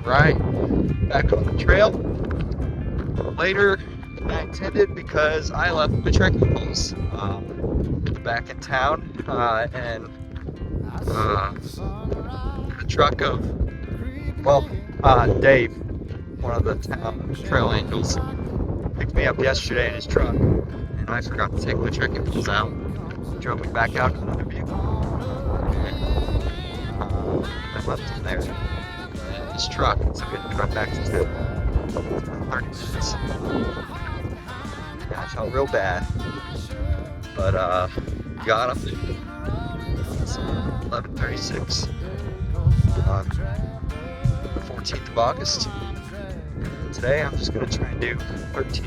right back on the trail later than I intended because I left my trekking poles back in town, and the truck of, well, Dave, one of the town trail angels, picked me up yesterday in his truck, and I forgot to take my trekking poles out. Drove me back out to another vehicle, and I left them there in his truck, so we had to drive back to town 30 minutes. Yeah, I felt real bad, but got up there. It's 11:36 on the 14th of August. Today I'm just going to try and do 13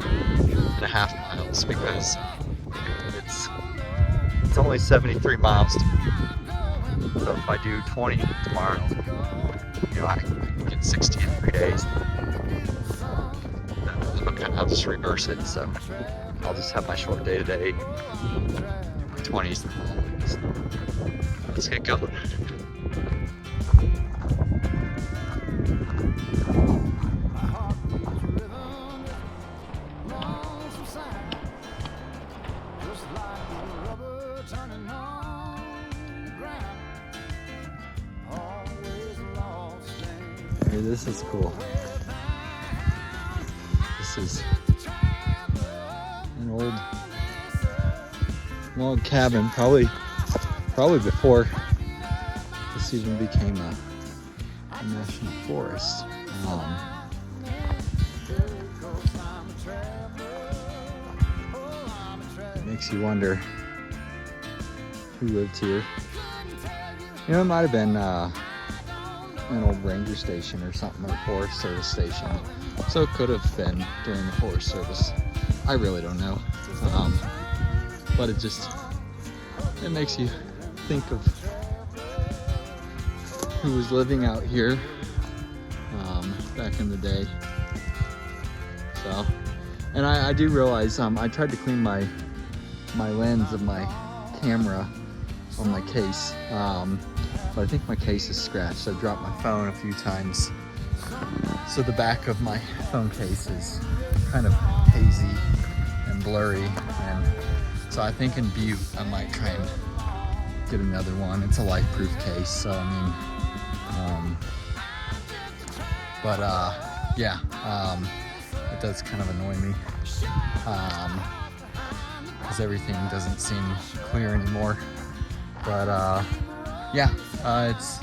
and a half miles because it's only 73 miles to me. So if I do 20 tomorrow, I can get 60 in 3 days. I'll just reverse it, so I'll just have my short day today, do my 20s. Let's get going. Hey, this is cool. This is an old log cabin, probably before this even became a national forest. It makes you wonder who lived here. It might have been an old ranger station or something, or Forest Service station. So it could have been during the Forest Service. I really don't know. But it makes you think of who was living out here back in the day. So, and I do realize I tried to clean my lens of my camera on my case, but I think my case is scratched. I dropped my phone a few times, so the back of my phone case is kind of hazy and blurry, and so I think in Butte I might try and get another one. It's a light-proof case, so I mean, it does kind of annoy me because everything doesn't seem clear anymore. But it's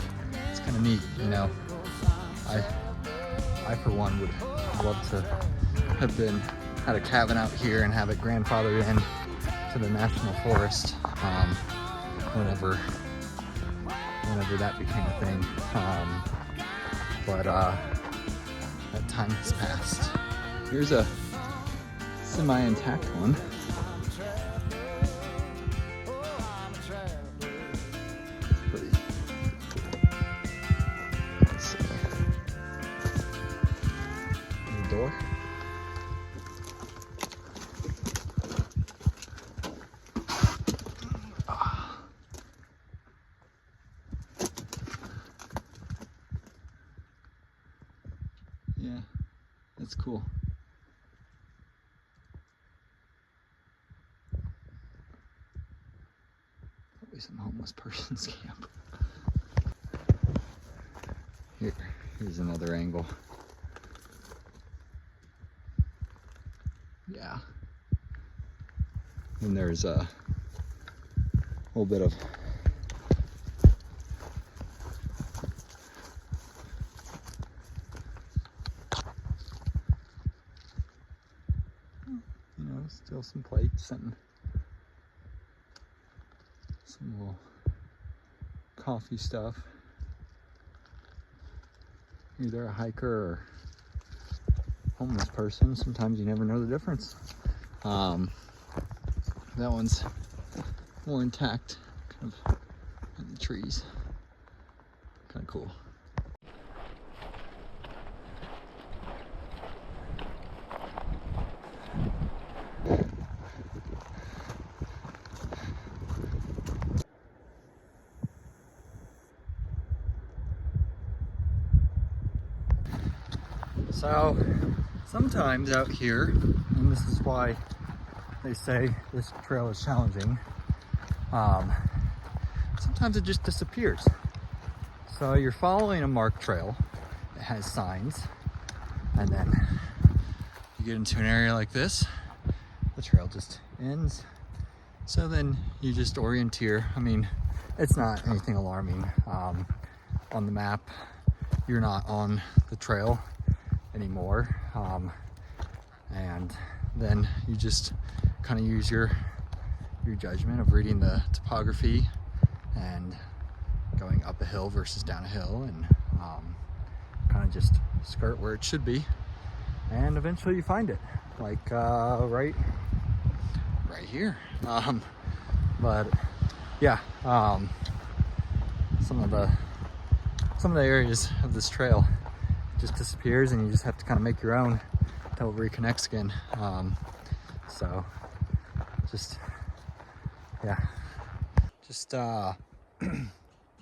kind of neat, I for one would love to have had a cabin out here and have it grandfathered in to the national forest whenever that became a thing. But that time has passed. Here's a semi-intact one. Pretty. So, the door. Yeah, that's cool. Probably some homeless person's camp. Here's another angle. Yeah. And there's a little bit of still some plates and some little coffee stuff. Either a hiker or homeless person. Sometimes you never know the difference. That one's more intact, kind of in the trees. Kind of cool. So sometimes out here, and this is why they say this trail is challenging, sometimes it just disappears. So you're following a marked trail, it has signs, and then you get into an area like this, the trail just ends. So then you just orienteer. I mean, it's not anything alarming. On the map, you're not on the trail anymore. And then you just kind of use your judgment of reading the topography and going up a hill versus down a hill, and kind of just skirt where it should be, and eventually you find it, like right here. But yeah, some of the areas of this trail just disappears, and you just have to kind of make your own until it reconnects again. So just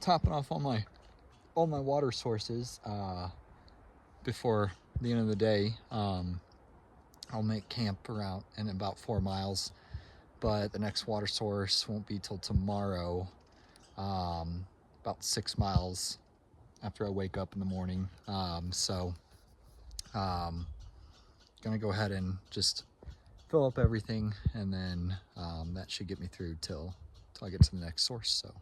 topping off all my water sources before the end of the day. I'll make camp around in about 4 miles, but the next water source won't be till tomorrow, about 6 miles after I wake up in the morning. Gonna go ahead and just fill up everything, and then that should get me through till I get to the next source. So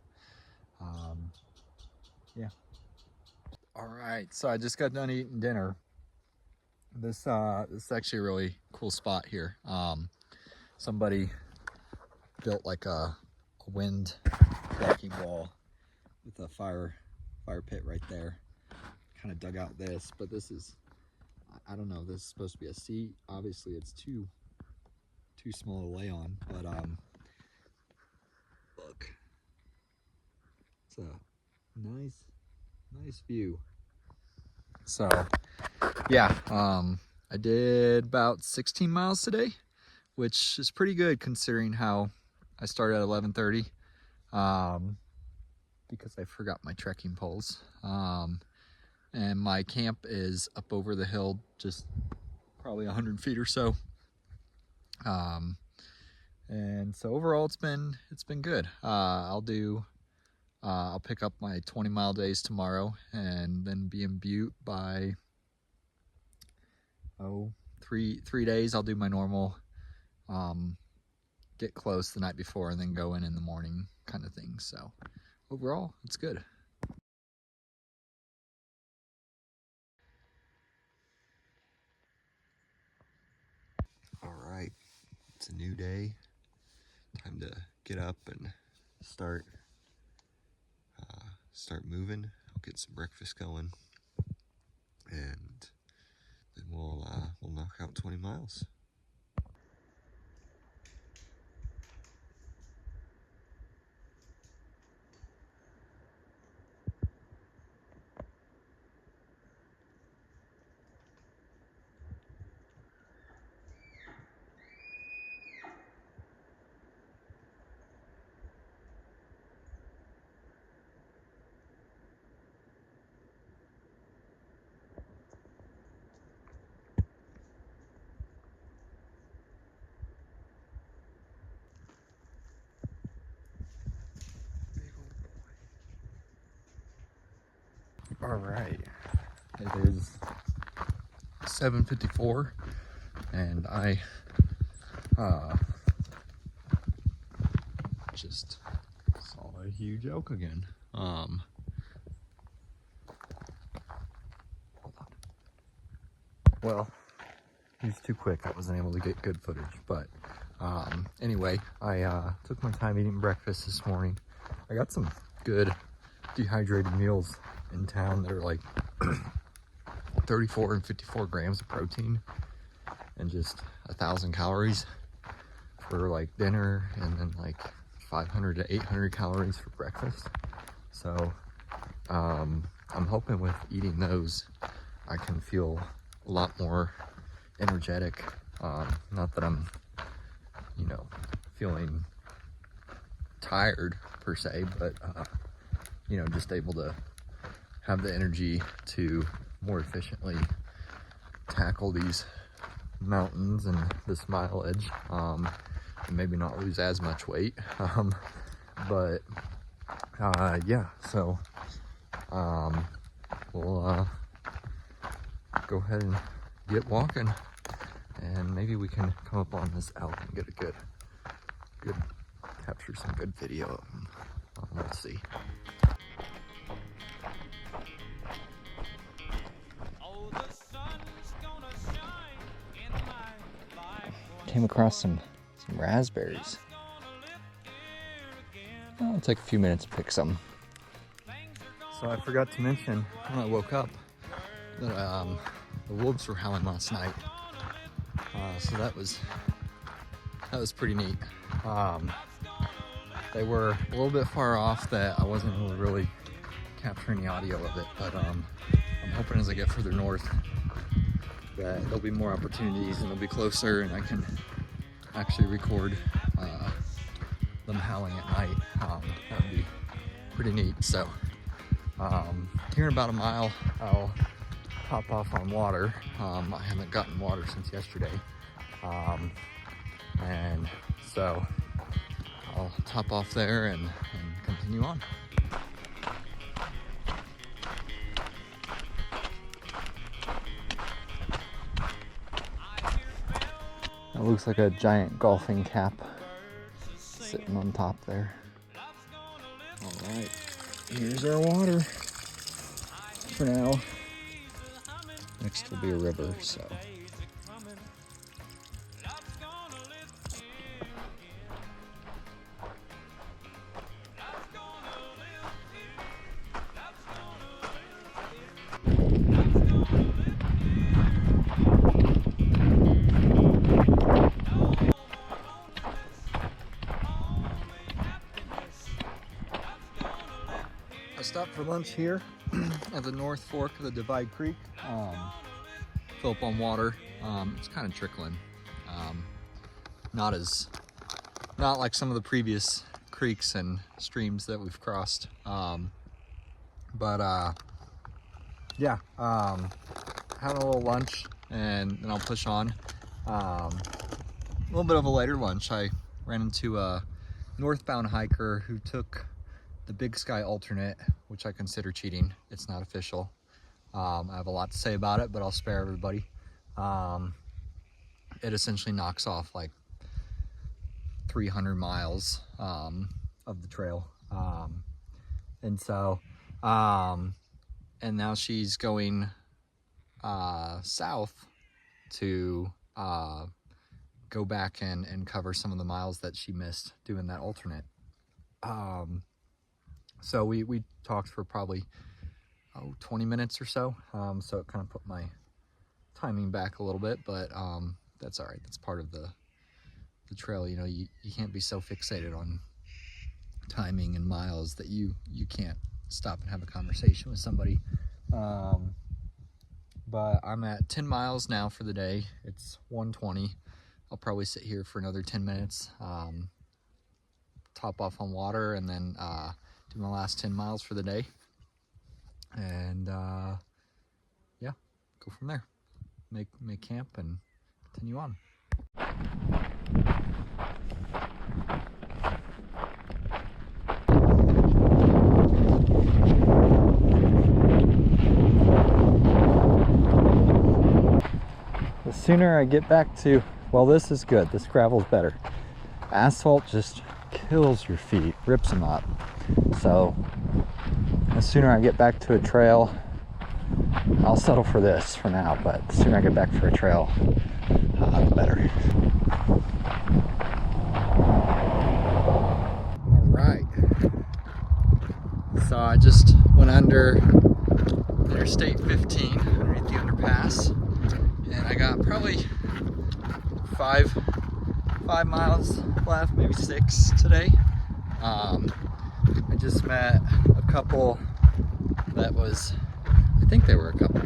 yeah. All right, so I just got done eating dinner. This is actually a really cool spot here. Somebody built like a wind blocking wall with a fire pit right there. Kind of dug out this, but this is, I don't know, this is supposed to be a seat. Obviously it's too small to lay on, but look, it's a nice view. So yeah, I did about 16 miles today, which is pretty good considering how I started at 11:30, because I forgot my trekking poles. And my camp is up over the hill, just probably 100 feet or so. And so overall it's been good. I'll pick up my 20-mile days tomorrow, and then be in Butte by 3 days. I'll do my normal get close the night before and then go in the morning kind of thing. So overall it's good. All right, it's a new day. Time to get up and start moving. I'll get some breakfast going, and then we'll knock out 20 miles. All right, it is 7:54, and I just saw a huge elk again. Hold on. Well, he's too quick. I wasn't able to get good footage, but anyway, I took my time eating breakfast this morning. I got some good dehydrated meals in town that are like 34 and 54 grams of protein and just 1,000 calories for like dinner, and then like 500 to 800 calories for breakfast. So I'm hoping with eating those I can feel a lot more energetic. Not that I'm, feeling tired per se, but just able to have the energy to more efficiently tackle these mountains and this mileage, and maybe not lose as much weight. But yeah, so we'll go ahead and get walking, and maybe we can come up on this elk and get a good capture some good video of them. Let's see. Came across some raspberries. It'll take a few minutes to pick some. So I forgot to mention when I woke up that the wolves were howling last night. So that was pretty neat. They were a little bit far off that I wasn't able to really capture any audio of it, but I'm hoping as I get further north that there'll be more opportunities and they'll be closer and I can actually record them howling at night. That would be pretty neat. So here in about a mile, I'll top off on water. I haven't gotten water since yesterday. And so I'll top off there and continue on. That looks like a giant golfing cap sitting on top there. All right, here's our water for now. Next will be a river, so. I stopped for lunch here at the North Fork of the Divide Creek. Fill up on water. It's kind of trickling. Not like some of the previous creeks and streams that we've crossed. Yeah, having a little lunch and then I'll push on. A little bit of a later lunch. I ran into a northbound hiker who took the Big Sky alternate, which I consider cheating. It's not official. I have a lot to say about it, but I'll spare everybody. It essentially knocks off like 300 miles of the trail. And now she's going south to go back and cover some of the miles that she missed doing that alternate. So we talked for probably 20 minutes or so. So it kind of put my timing back a little bit, but that's all right. That's part of the trail. You know, you can't be so fixated on timing and miles that you can't stop and have a conversation with somebody. But I'm at 10 miles now for the day. It's 1:20. I'll probably sit here for another 10 minutes, top off on water, and then do my last 10 miles for the day. And yeah, go from there. Make camp and continue on. The sooner I get back to, well, this is good. This gravel's better. Asphalt just kills your feet, rips them up. So the sooner I get back to a trail, I'll settle for this for now, but the sooner I get back for a trail, the better. All right. So I just went under Interstate 15 underneath the underpass, and I got probably five miles left, maybe 6 today. I just met a couple that was, I think they were a couple,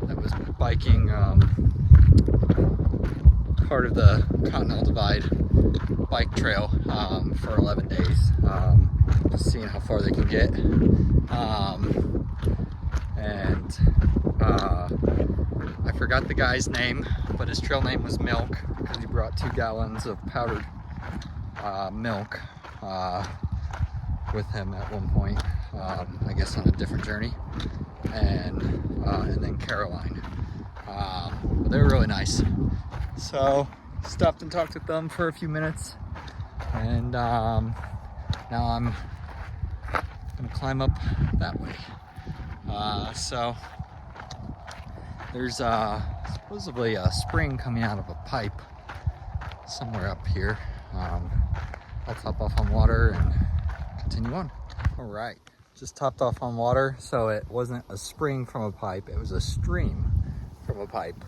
that was biking part of the Continental Divide bike trail for 11 days, just seeing how far they can get. And I forgot the guy's name, but his trail name was Milk because he brought 2 gallons of powdered milk with him at one point, I guess on a different journey, and then Caroline. But they were really nice. So stopped and talked with them for a few minutes, and now I'm gonna climb up that way. So there's supposedly a spring coming out of a pipe somewhere up here. I'll top off on water and continue on. All right, just topped off on water, so it wasn't a spring from a pipe, it was a stream from a pipe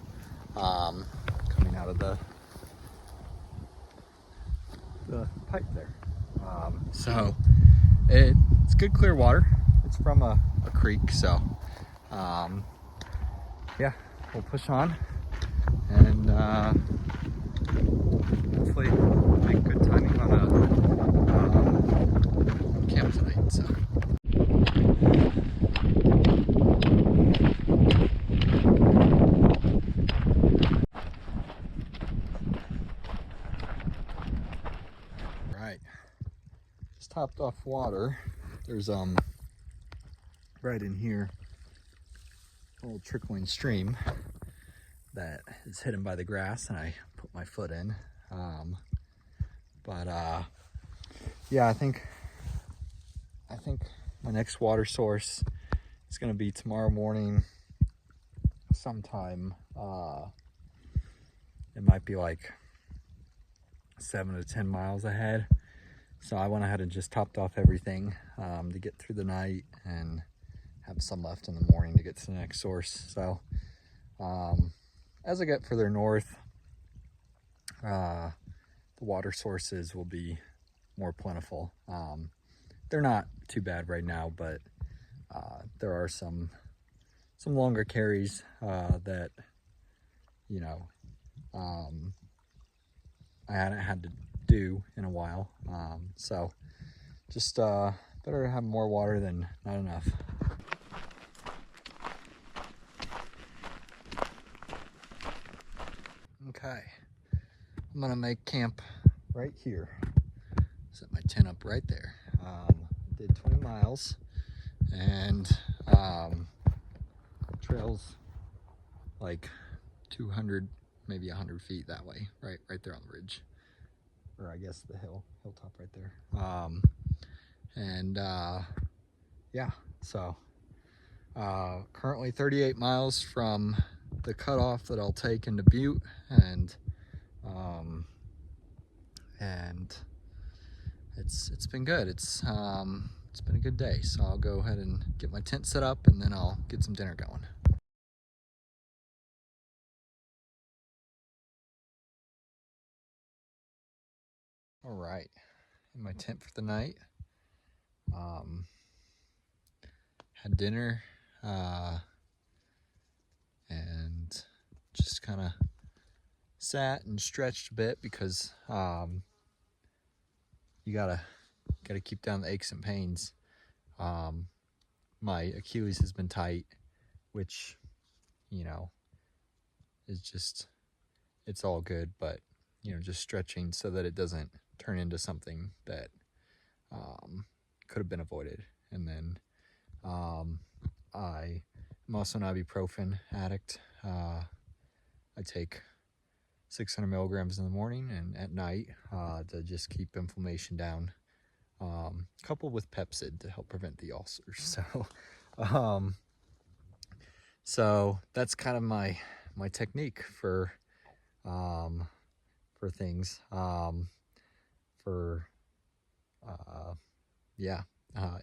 coming out of the pipe there. So it's good clear water. It's from a creek, so yeah, we'll push on and hopefully make good timing on a camp tonight. So. Right, just topped off water. There's right in here a little trickling stream that is hidden by the grass, and I put my foot in. Yeah, I think my next water source is going to be tomorrow morning sometime. It might be like 7 to 10 miles ahead. So I went ahead and just topped off everything to get through the night and have some left in the morning to get to the next source. So as I get further north, the water sources will be more plentiful. They're not too bad right now, but there are some longer carries that, you know, I hadn't had to do in a while. So just better to have more water than not enough. Okay, I'm gonna make camp right here. Set my tent up right there. Did 20 miles, and trails like 200, maybe 100 feet that way, right there on the ridge, or I guess the hilltop right there. Yeah, so currently 38 miles from the cutoff that I'll take into Butte, and it's been good. It's been a good day, so I'll go ahead and get my tent set up, and then I'll get some dinner going. All right, in my tent for the night. Had dinner and just kind of sat and stretched a bit because you gotta keep down the aches and pains. My Achilles has been tight, which, you know, is just, it's all good, but, you know, just stretching so that it doesn't turn into something that could have been avoided. And then I'm also an ibuprofen addict. I take 600 milligrams in the morning and at night to just keep inflammation down, coupled with Pepsid to help prevent the ulcers. So that's kind of my technique for things,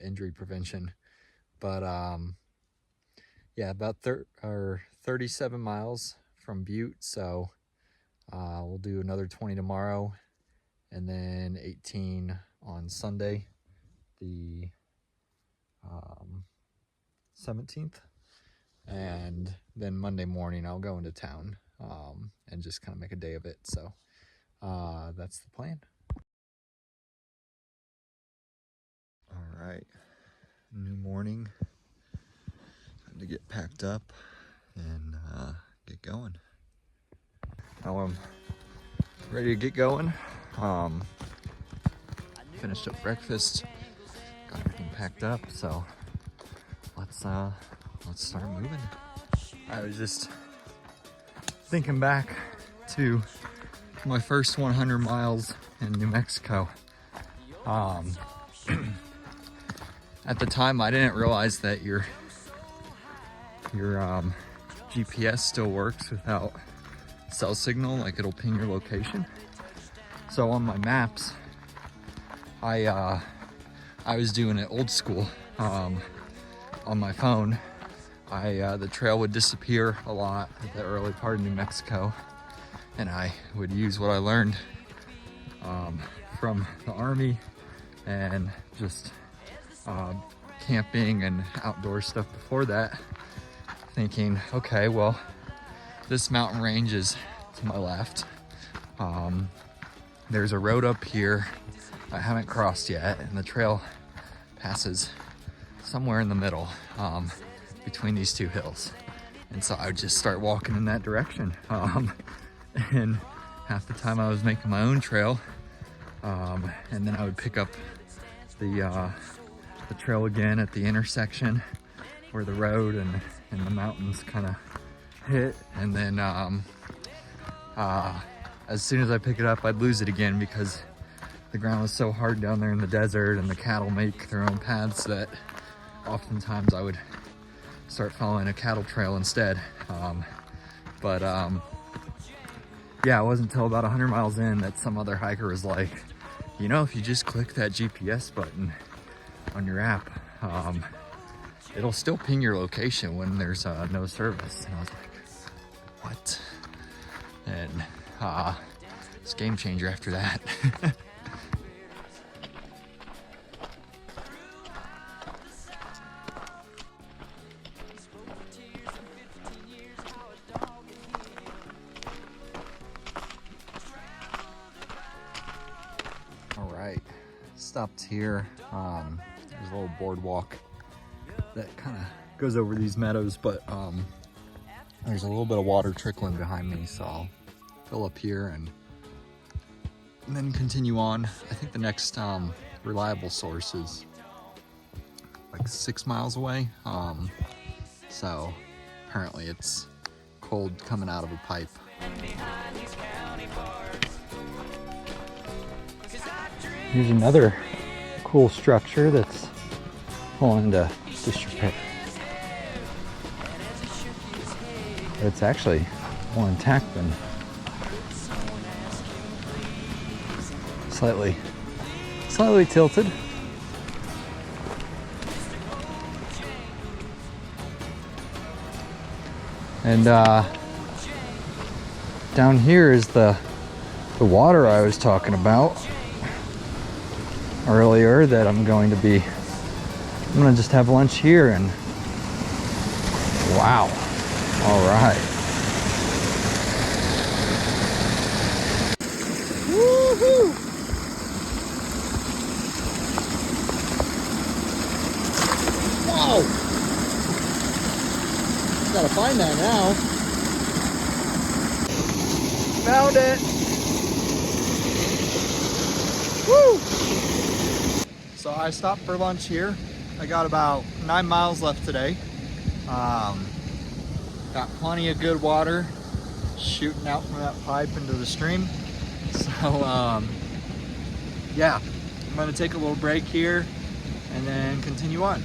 injury prevention. But yeah, about 37 miles from Butte, so we'll do another 20 tomorrow, and then 18 on Sunday, the 17th, and then Monday morning I'll go into town and just kind of make a day of it. So that's the plan. All right, new morning, time to get packed up and get going. Now I'm ready to get going. Finished up breakfast, got everything packed up, so let's start moving. I was just thinking back to my first 100 miles in New Mexico. At the time, I didn't realize that your GPS still works without cell signal, like it'll ping your location. So on my maps, I was doing it old school. On my phone, the trail would disappear a lot at the early part of New Mexico, and I would use what I learned from the Army and just camping and outdoor stuff before that, thinking, okay, well, this mountain range is to my left. There's a road up here I haven't crossed yet, and the trail passes somewhere in the middle between these two hills. And so I would just start walking in that direction. And half the time I was making my own trail, and then I would pick up the trail again at the intersection where the road and the mountains kind of hit, and then as soon as I pick it up, I'd lose it again because the ground was so hard down there in the desert, and the cattle make their own paths, that oftentimes I would start following a cattle trail instead. Yeah, it wasn't until about 100 miles in that some other hiker was like, you know, if you just click that GPS button on your app, it'll still ping your location when there's no service. And I was like, what? And it's a game changer after that. All right, stopped here. There's a little boardwalk that kind of goes over these meadows, but there's a little bit of water trickling behind me, so I'll fill up here and then continue on. I think the next reliable source is like 6 miles away. So apparently it's cold coming out of a pipe. Here's another cool structure that's fallen into disrepair. It's actually more intact than slightly tilted. And down here is the water I was talking about earlier, that I'm going to just have lunch here, and wow. All right. Woohoo! Whoa! Gotta find that now. Found it. Woo! So I stopped for lunch here. I got about 9 miles left today. Got plenty of good water shooting out from that pipe into the stream. So yeah, I'm gonna take a little break here and then continue on.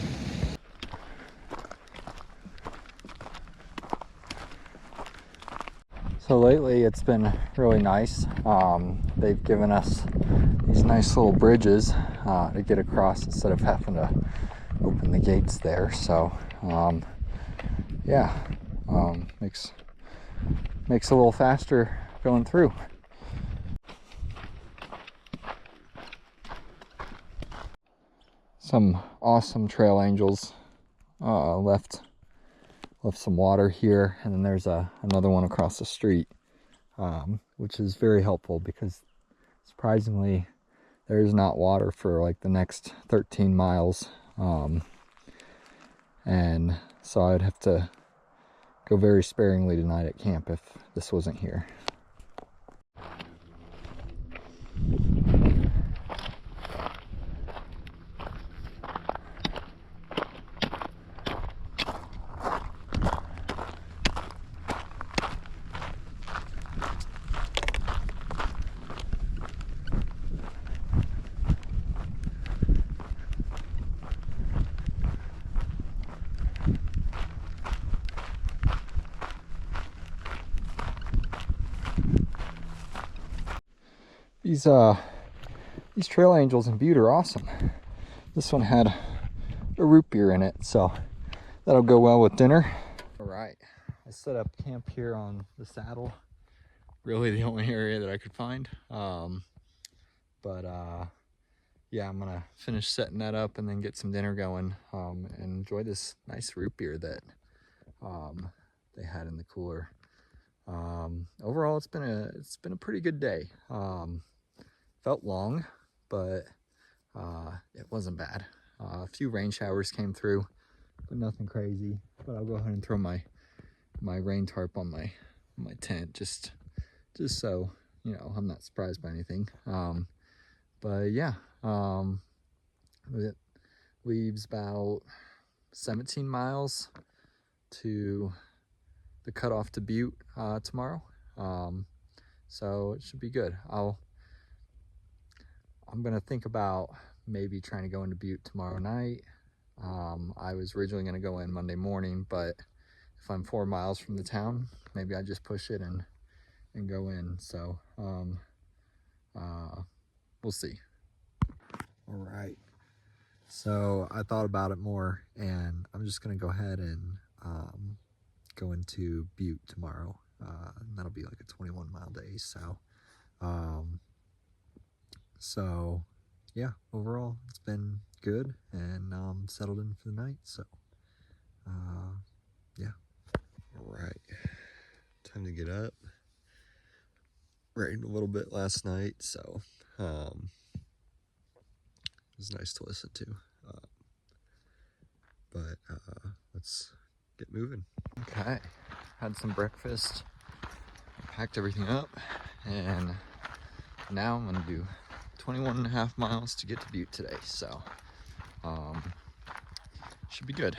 So lately it's been really nice. They've given us these nice little bridges to get across instead of having to open the gates there. So yeah, makes a little faster going through. Some awesome trail angels left some water here, and then there's another one across the street, which is very helpful because surprisingly there is not water for like the next 13 miles, and so I'd have to go very sparingly tonight at camp if this wasn't here. These trail angels in Butte are awesome. This one had a root beer in it, so that'll go well with dinner. All right, I set up camp here on the saddle. Really the only area that I could find. Yeah, I'm gonna finish setting that up and then get some dinner going and enjoy this nice root beer that they had in the cooler. Overall, it's been a pretty good day. Felt long, but it wasn't bad. A few rain showers came through, but nothing crazy. But I'll go ahead and throw my rain tarp on my tent just so you know I'm not surprised by anything. But yeah, it leaves about 17 miles to the cutoff to Butte tomorrow. So it should be good. I'm gonna think about maybe trying to go into Butte tomorrow night. I was originally gonna go in Monday morning, but if I'm 4 miles from the town, maybe I just push it and go in. So we'll see. All right. So I thought about it more, and I'm just gonna go ahead and go into Butte tomorrow. And that'll be like a 21-mile day. So yeah, overall it's been good, and settled in for the night. So yeah. All right, time to get up. Rained a little bit last night, so it was nice to listen to. But let's get moving. Okay, had some breakfast, packed everything up, and now I'm gonna do 21.5 miles to get to Butte today. So should be good.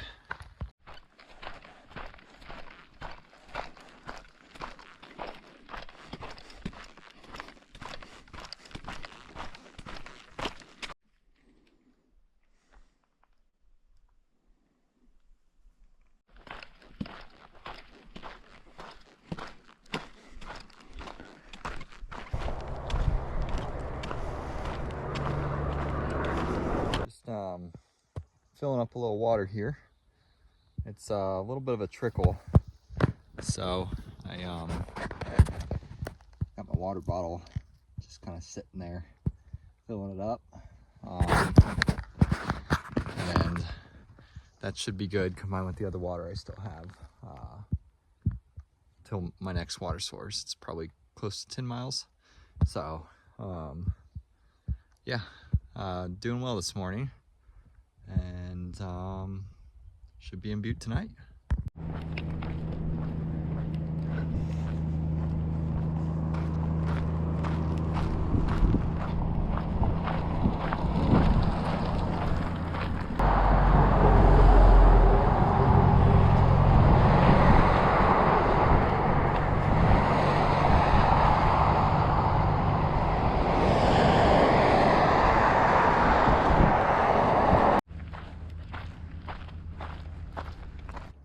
Filling up a little water here. It's a little bit of a trickle, so I got my water bottle just kind of sitting there, filling it up, and that should be good combined with the other water I still have till my next water source. It's probably close to 10 miles. So yeah, doing well this morning, and should be in Butte tonight.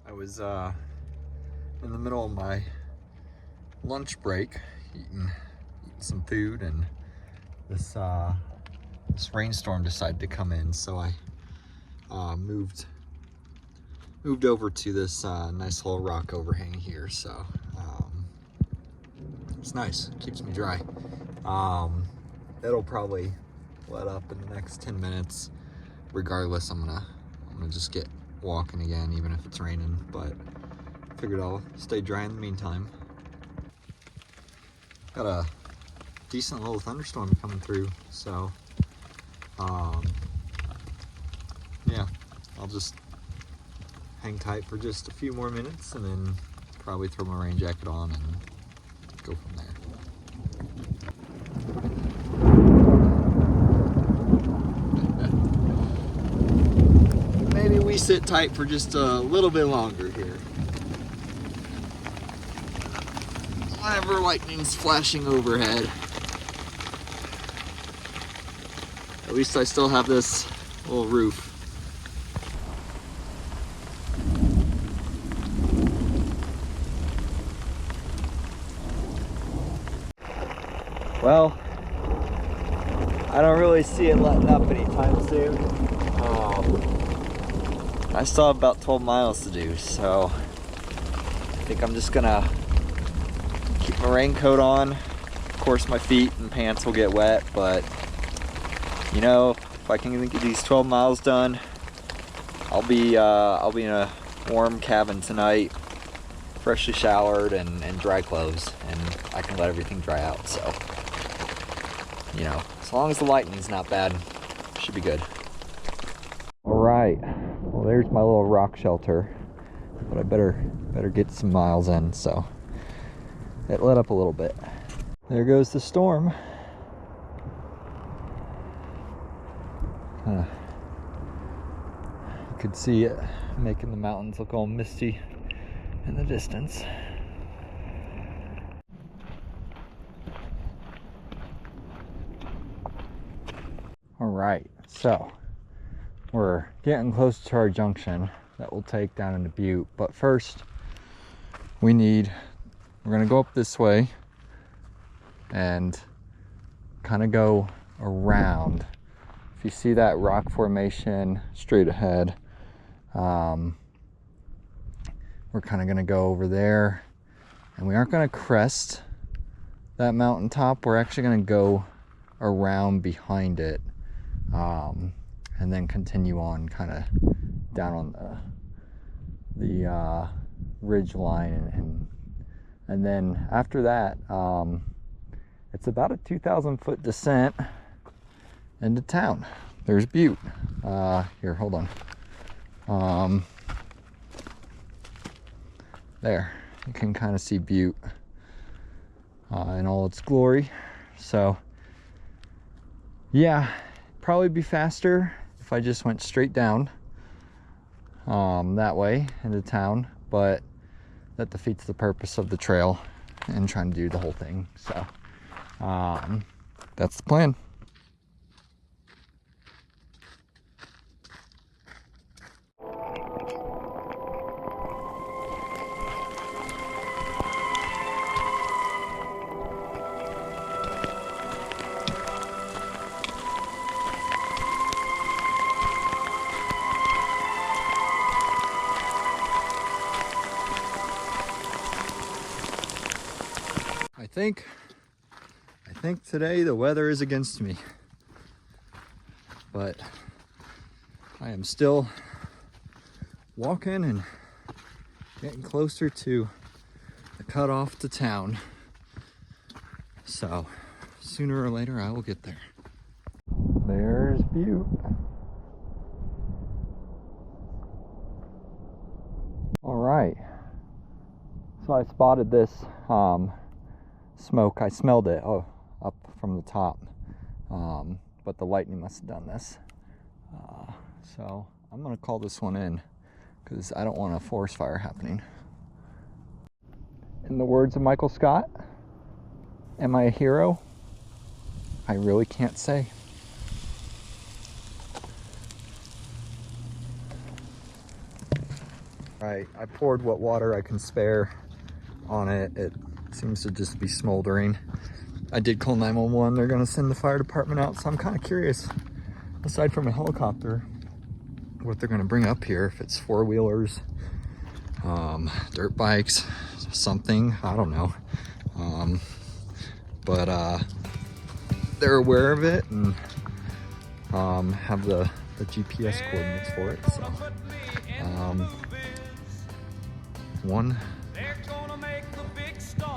I was in the middle of my lunch break, eating some food, and this rainstorm decided to come in, so I moved over to this nice little rock overhang here. So it's nice, keeps me dry. It'll probably let up in the next 10 minutes. Regardless, I'm gonna just get walking again, even if it's raining, but figured I'll stay dry in the meantime. Got a decent little thunderstorm coming through, so yeah, I'll just hang tight for just a few more minutes and then probably throw my rain jacket on and go from there. Maybe we sit tight for just a little bit longer here. Whenever lightning's flashing overhead. At least I still have this little roof. Well, I don't really see it letting up anytime soon. I still have about 12 miles to do, so I think I'm just gonna keep my raincoat on. Of course, my feet and pants will get wet, but you know, if I can get these 12 miles done, I'll be in a warm cabin tonight, freshly showered and dry clothes, and I can let everything dry out. So, you know, as long as the lightning's not bad, should be good. All right, well, there's my little rock shelter, but I better get some miles in. So it let up a little bit. There goes the storm. You could see it making the mountains look all misty in the distance. All right, so we're getting close to our junction that will take down into Butte, but first we're gonna go up this way and kind of go around. If you see that rock formation straight ahead, we're kind of going to go over there, and we aren't going to crest that mountaintop. We're actually going to go around behind it, and then continue on kind of down on the ridge line, and then after that, it's about a 2,000 foot descent into town. There's Butte. Here, hold on. There, you can kind of see Butte in all its glory. So yeah, probably be faster if I just went straight down that way into town, but that defeats the purpose of the trail and trying to do the whole thing. So that's the plan. I think today the weather is against me, but I am still walking and getting closer to the cutoff to town. So sooner or later I will get there. There's Butte. All right, so I spotted this smoke. I smelled it up from the top, but the lightning must have done this. So I'm gonna call this one in because I don't want a forest fire happening. In the words of Michael Scott, am I a hero? I really can't say. Right, I poured what water I can spare on it. It seems to just be smoldering. I did call 911. They're gonna send the fire department out, so I'm kind of curious, aside from a helicopter, what they're gonna bring up here. If it's four-wheelers, dirt bikes, something, I don't know. But they're aware of it and have the GPS coordinates for it. So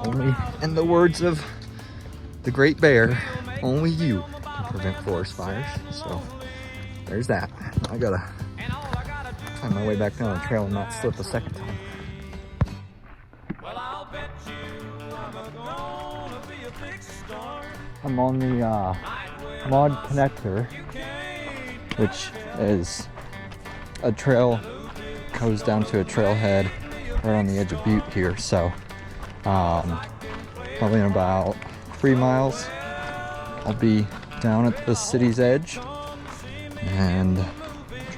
only, in the words of the Great Bear, only you can prevent forest fires. So there's that. I gotta find my way back down the trail and not slip a second time. I'm on the Mod Connector, which is a trail, goes down to a trailhead right on the edge of Butte here. So probably in about 3 miles, I'll be down at the city's edge and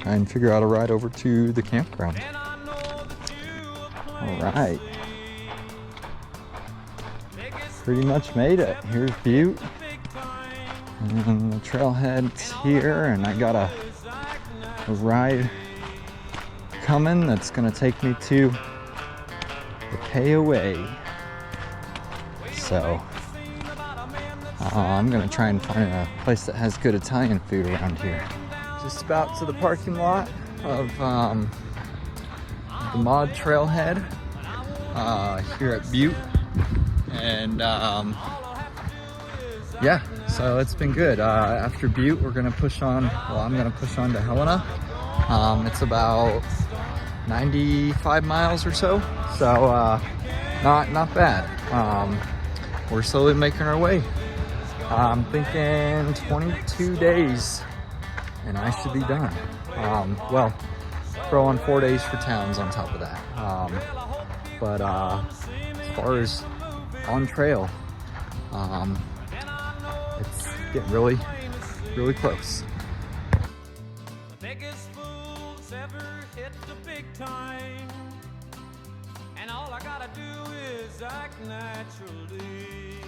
try and figure out a ride over to the campground. All right. Pretty much made it. Here's Butte. And the trailhead's here, and I got a ride coming that's gonna take me to the pay away. So I'm gonna try and find a place that has good Italian food around here. Just about to the parking lot of the Mod Trailhead here at Butte. And yeah, so it's been good. After Butte, we're gonna push on, well, I'm gonna push on to Helena. It's about 95 miles or so, so not bad. We're slowly making our way. I'm thinking 22 days and I should be done. Well, throw on 4 days for towns on top of that. But as far as on trail, it's getting really close. The biggest fools ever hit the big time, and all I gotta do is act naturally.